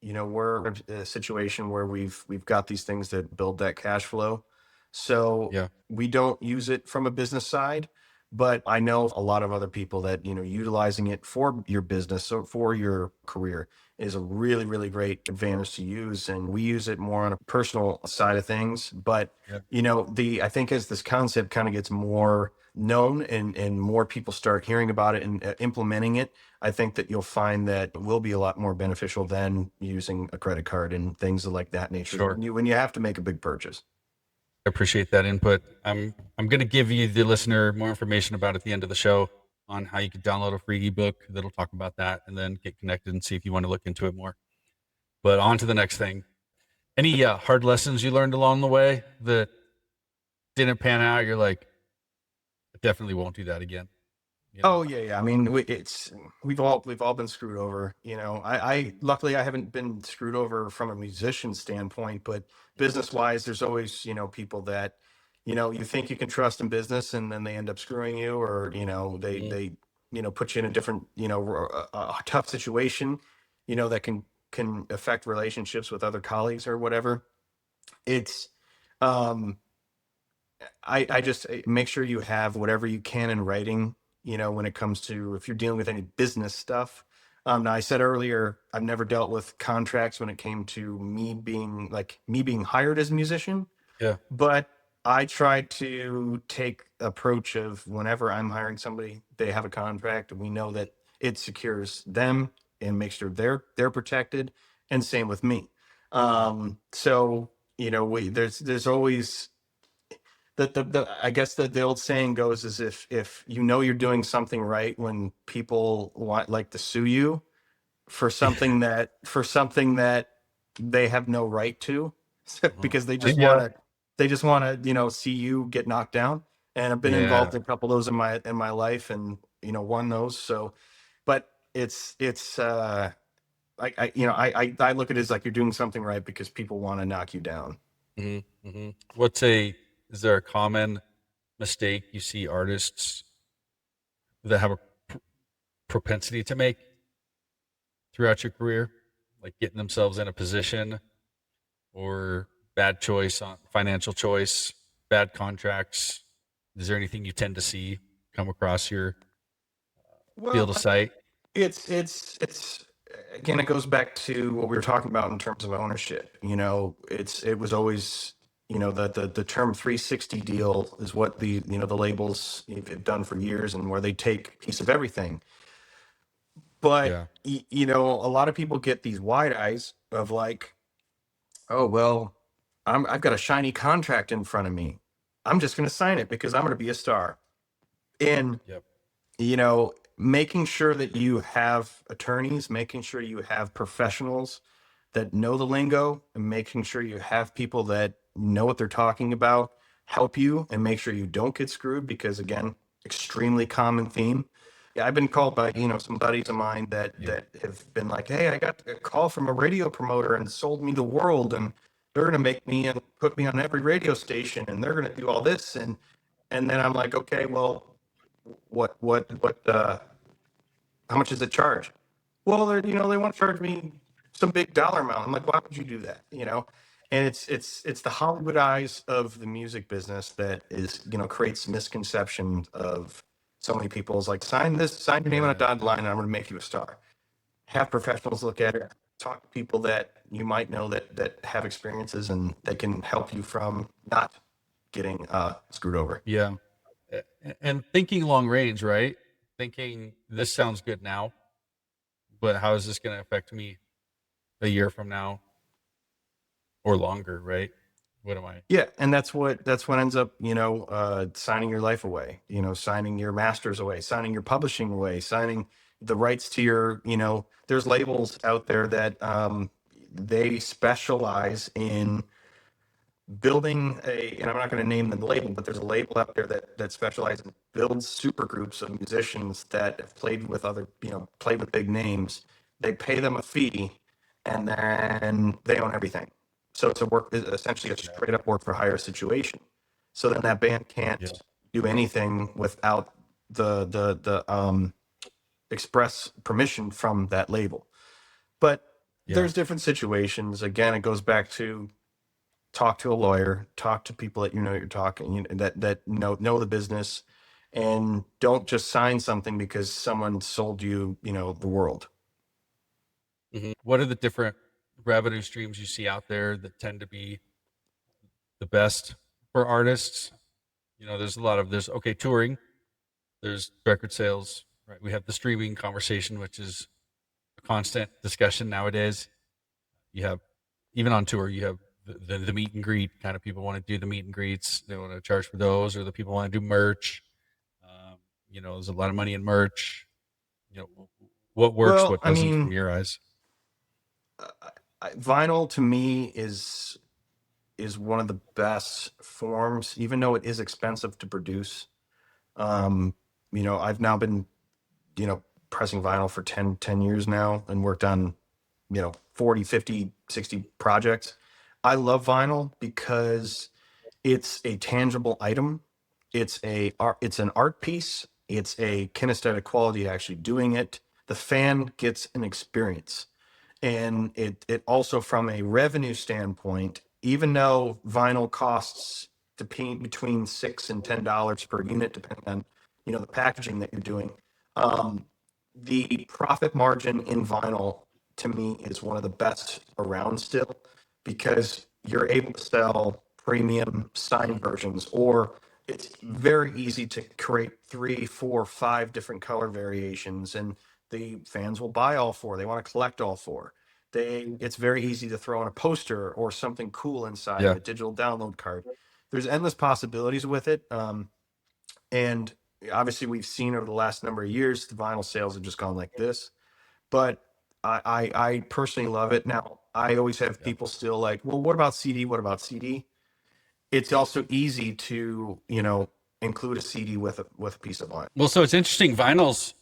we're in a situation where we've got these things that build that cash flow. So yeah, we don't use it from a business side, but I know a lot of other people that, utilizing it for your business, so for your career, is a really, really great advantage to use. And we use it more on a personal side of things. But, yeah, I think as this concept kind of gets more known and more people start hearing about it and implementing it, I think that you'll find that it will be a lot more beneficial than using a credit card and things of like that nature sure. when you have to make a big purchase. I appreciate that input. I'm going to give you, the listener, more information about it at the end of the show on how you can download a free ebook that'll talk about that, and then get connected and see if you want to look into it more. But on to the next thing. Any hard lessons you learned along the way that didn't pan out? You're like, I definitely won't do that again. You know? Oh yeah, yeah. I mean, we've all been screwed over. I luckily I haven't been screwed over from a musician standpoint, but business wise, there's always people that you think you can trust in business, and then they end up screwing you, or they Mhm. put you in a different a tough situation, that can affect relationships with other colleagues or whatever. It's um I just make sure you have whatever you can in writing, when it comes to if you're dealing with any business stuff. Now I said earlier, I've never dealt with contracts when it came to me being hired as a musician, Yeah. but I try to take approach of whenever I'm hiring somebody, they have a contract and we know that it secures them and makes sure they're protected, and same with me. So there's always the I guess the old saying goes is if you know you're doing something right when people want like to sue you for something that they have no right to, Mhm. because Yeah. they just want to see you get knocked down. And I've been Yeah. involved in a couple of those in my life, and won those. So but it's I look at it as like you're doing something right because people want to knock you down. Is there a common mistake you see artists that have a propensity to make throughout your career? Like getting themselves in a position, or bad choice on financial choice, bad contracts? Is there anything you tend to see come across your field Well, of sight? it's again, it goes back to what we were talking about in terms of ownership. It was always, the term 360 deal is what the labels have done for years, and where they take a piece of everything. But Yeah. a lot of people get these wide eyes of like, oh well, I've got a shiny contract in front of me. I'm just going to sign it because I'm going to be a star. And Yep. making sure that you have attorneys, making sure you have professionals that know the lingo, and making sure you have people that know what they're talking about help you and make sure you don't get screwed, because again, extremely common theme. Yeah, I've been called by some buddies of mine that Yeah. that have been like, hey, I got a call from a radio promoter and sold me the world, and they're going to make me and put me on every radio station, and they're going to do all this. And then I'm like, okay, well, what how much does it charge? Well, they want to charge me some big dollar amount. I'm like, why would you do that? And it's the Hollywood eyes of the music business that is creates misconception of so many people. Is like, sign your name on a Yeah. dotted line, and I'm going to make you a star. Have professionals look at it. Talk to people that you might know that have experiences, and they can help you from not getting screwed over. Yeah. And thinking long range, right? Thinking this sounds good now, but how is this going to affect me a year from now or longer, right? What am I? Yeah, and that's what ends up, signing your life away, signing your masters away, signing your publishing away, signing the rights to there's labels out there that they specialize in building and I'm not going to name the label, but there's a label out there that specializes in builds super groups of musicians that have played with played with big names. They pay them a fee, and then they own everything. So it's essentially a straight up work for hire situation. So then that band Yeah. can't do anything without the express permission from that label. But Yeah. there's different situations. Again, it goes back to talk to a lawyer, talk to people that you're talking, that know the business, and don't just sign something because someone sold you, the world. What are the different revenue streams you see out there that tend to be the best for artists? There's okay, touring, there's record sales, right? We have the streaming conversation, which is a constant discussion nowadays. You have, even on tour, you have the meet and greet kind of people want to do the meet and greets. They want to charge for those, or the people want to do merch. Um, there's a lot of money in merch. What works, Well, what I doesn't from mean, your eyes? vinyl to me is one of the best forms, even though it is expensive to produce. Um, I've now been, pressing vinyl for 10 years now, and worked on, 40, 50, 60 projects. I love vinyl because it's a tangible item. It's an art piece. It's a kinesthetic quality actually doing it. The fan gets an experience. And it also, from a revenue standpoint, even though vinyl costs between $6 and $10 per unit, depending on the packaging that you're doing, um, the profit margin in vinyl to me is one of the best around still, because you're able to sell premium signed versions, or it's very easy to create 3, 4, 5 different color variations, and the fans will buy all four. They want to collect all four. It's very easy to throw in a poster or something cool inside, Yeah. a digital download card. There's endless possibilities with it. And obviously we've seen over the last number of years, the vinyl sales have just gone like this. But I personally love it. Now, I always have Yeah. people still like, well, what about CD? What about CD? It's also easy to, include a CD with a piece of vinyl. Well, so it's interesting. Vinyls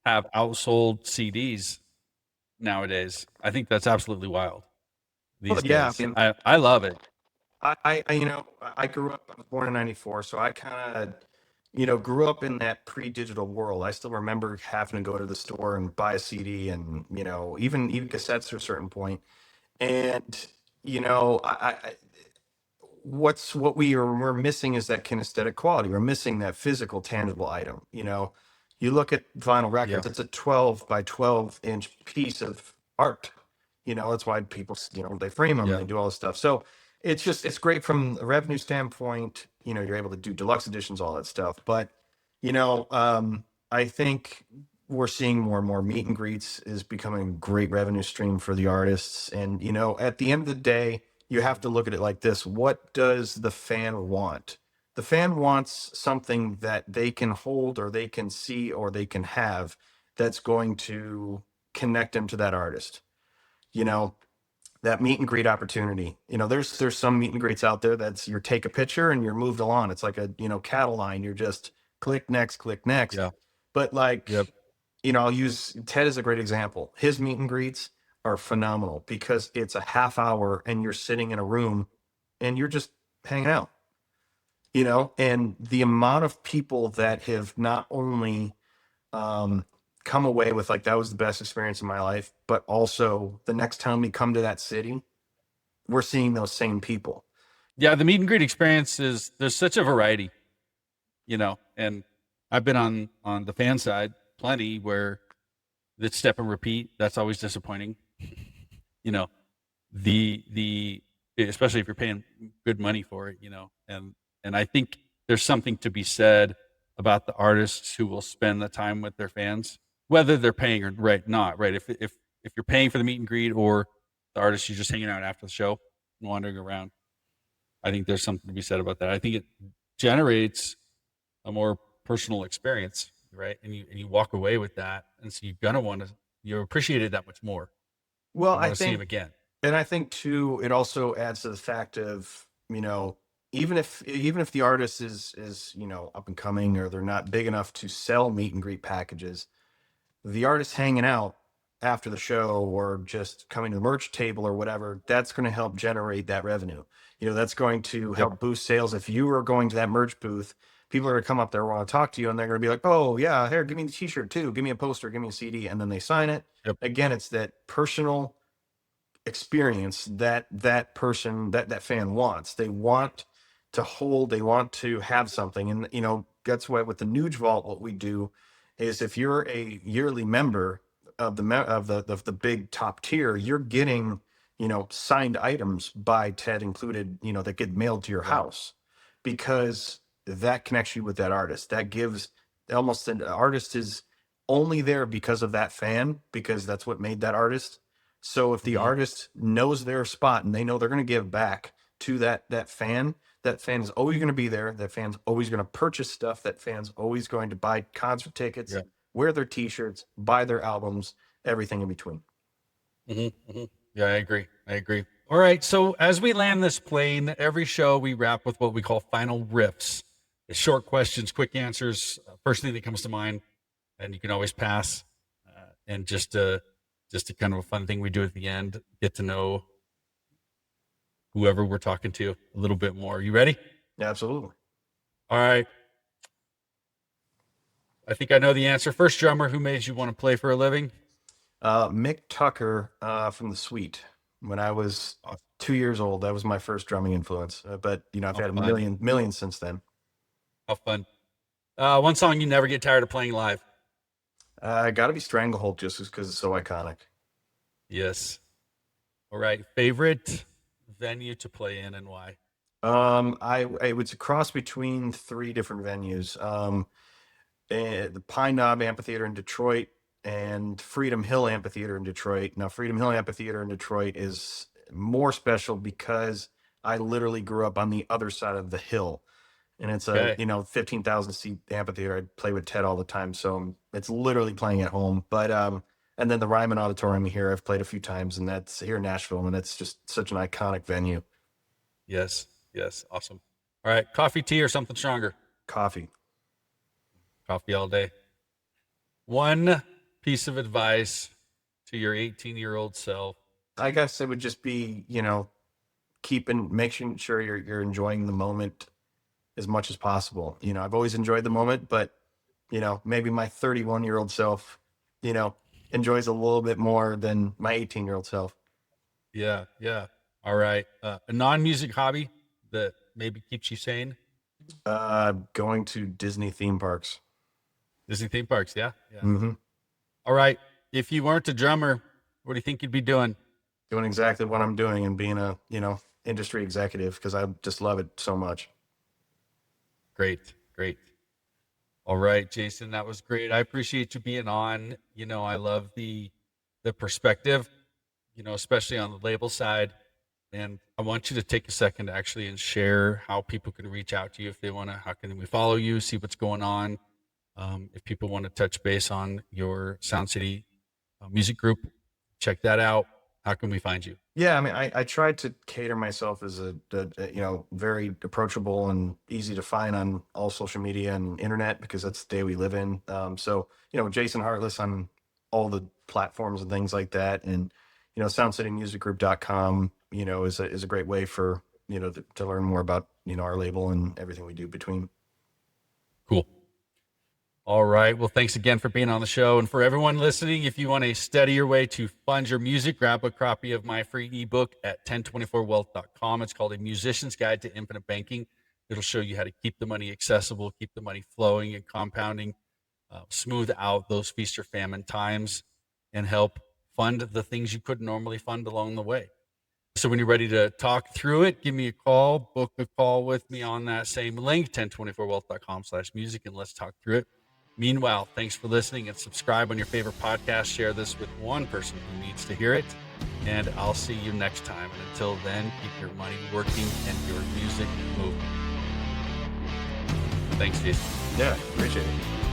have outsold CDs nowadays. I think that's absolutely wild Well, these yeah, I days. mean, I love it. I grew up, I was born in 94, so I kind of, grew up in that pre-digital world. I still remember having to go to the store and buy a CD and, even cassettes to a certain point. And, what we're missing is that kinesthetic quality. We're missing that physical, tangible item. You look at vinyl Yeah. records, it's a 12 by 12-inch piece of art. That's why people, they frame them, Yeah. they do all this stuff. So it's great from a revenue standpoint. You're able to do deluxe editions, all that stuff. But, I think we're seeing more and more meet and greets is becoming a great revenue stream for the artists. And, at the end of the day, you have to look at it like this. What does the fan want? The fan wants something that they can hold or they can see or they can have that's going to connect them to that artist. You know, that meet and greet opportunity. There's some meet and greets out there that's you take a picture and you're moved along. It's like a, cattle line. You're just click next, click next. Yeah. But like, Yep. I'll use Ted as a great example. His meet and greets are phenomenal because it's a half hour and you're sitting in a room and you're just hanging out, and the amount of people that have not only um, come away with like, that was the best experience of my life, but also the next time we come to that city, we're seeing those same people. Yeah. The meet and greet experience is there's such a variety, and I've been on the fan side plenty where it's step and repeat. That's always disappointing. you know, the especially if you're paying good money for it, and I think there's something to be said about the artists who will spend the time with their fans, whether they're paying or not right. If you're paying for the meet and greet or the artist you're just hanging out after the show and wandering around, I think there's something to be said about that. I think it generates a more personal experience, right? And you walk away with that, and so you're gonna want to you appreciate it that much more. Well, You I want to see him think, again. and I think too, it also adds to the fact of, even if the artist is, up and coming or they're not big enough to sell meet and greet packages, the artist hanging out after the show or just coming to the merch table or whatever, that's going to help generate that revenue. That's going to Yep. help boost sales. If you are going to that merch booth, people are going to come up there, want to talk to you, and they're going to be like, oh, yeah, here, give me the t-shirt too. Give me a poster, give me a CD. And then they sign it. Yep. Again, it's that personal experience that person, that fan wants. They want to hold, they want to have something. And, that's why with the Nuge Vault, what we do is if you're a yearly member of the big top tier, you're getting, signed items by Ted included, that get mailed to your Yeah. house because that connects you with that artist. That gives almost an artist is only there because of that fan, because that's what made that artist. So if the Mhm. artist knows their spot and they know they're going to give back to that fan, that fan is always going to be there. That fan's always going to purchase stuff. That fan's always going to buy concert tickets, Yeah. wear their t-shirts, buy their albums, everything in between. Yeah, I agree. I agree. All right. So as we land this plane, every show we wrap with what we call final riffs. It's short questions, quick answers. First thing that comes to mind, and you can always pass. And just a kind of a fun thing we do at the end. Get to know whoever we're talking to a little bit more. You ready? Absolutely. All right. I think I know the answer. First drummer who made you want to play for a living? Mick Tucker from the Sweet. When I was 2 years old, that was my first drumming influence. But I've How had a fun. million since then. How fun. One song you never get tired of playing live. Got to be Stranglehold just because it's so iconic. Yes. All right. Favorite venue to play in and why? It was a cross between three different venues. The Pine Knob Amphitheater in Detroit and Freedom Hill Amphitheater in Detroit. Now, Freedom Hill Amphitheater in Detroit is more special because I literally grew up on the other side of the hill. And it's a, Okay. 15,000 seat amphitheater. I play with Ted all the time. So it's literally playing at home. But, and then the Ryman Auditorium here, I've played a few times, and that's here in Nashville. And that's just such an iconic venue. Yes. Yes. Awesome. All right. Coffee, tea, or something stronger? Coffee. Coffee all day. One piece of advice to your 18-year-old self. I guess it would just be, making sure you're enjoying the moment as much as possible. I've always enjoyed the moment, but maybe my 31-year-old self, enjoys a little bit more than my 18-year-old self. Yeah. Yeah. All right. A non-music hobby that maybe keeps you sane? Going to Disney theme parks. Disney theme parks. Yeah. Yeah. Mm-hmm. All right. If you weren't a drummer, what do you think you'd be doing? Doing exactly what I'm doing and being a, industry executive, because I just love it so much. Great. Great. All right, Jason, that was great. I appreciate you being on. I love the perspective, especially on the label side. And I want you to take a second actually and share how people can reach out to you if they want to. How can we follow you, see what's going on? If people want to touch base on your Sound City music group, check that out. How can we find you? Yeah, I mean, I tried to cater myself as a very approachable and easy to find on all social media and internet, because that's the day we live in. So, Jason Hartless on all the platforms and things like that. And, soundcitymusicgroup.com, is a great way for, to learn more about, our label and everything we do between. Cool. All right. Well, thanks again for being on the show. And for everyone listening, if you want to study your way to fund your music, grab a copy of my free ebook at 1024wealth.com. It's called A Musician's Guide to Infinite Banking. It'll show you how to keep the money accessible, keep the money flowing and compounding, smooth out those feast or famine times, and help fund the things you couldn't normally fund along the way. So when you're ready to talk through it, give me a call, book a call with me on that same link, 1024wealth.com/music, and let's talk through it. Meanwhile, thanks for listening, and subscribe on your favorite podcast. Share this with one person who needs to hear it. And I'll see you next time. And until then, keep your money working and your music moving. Thanks, Jason. Yeah, appreciate it.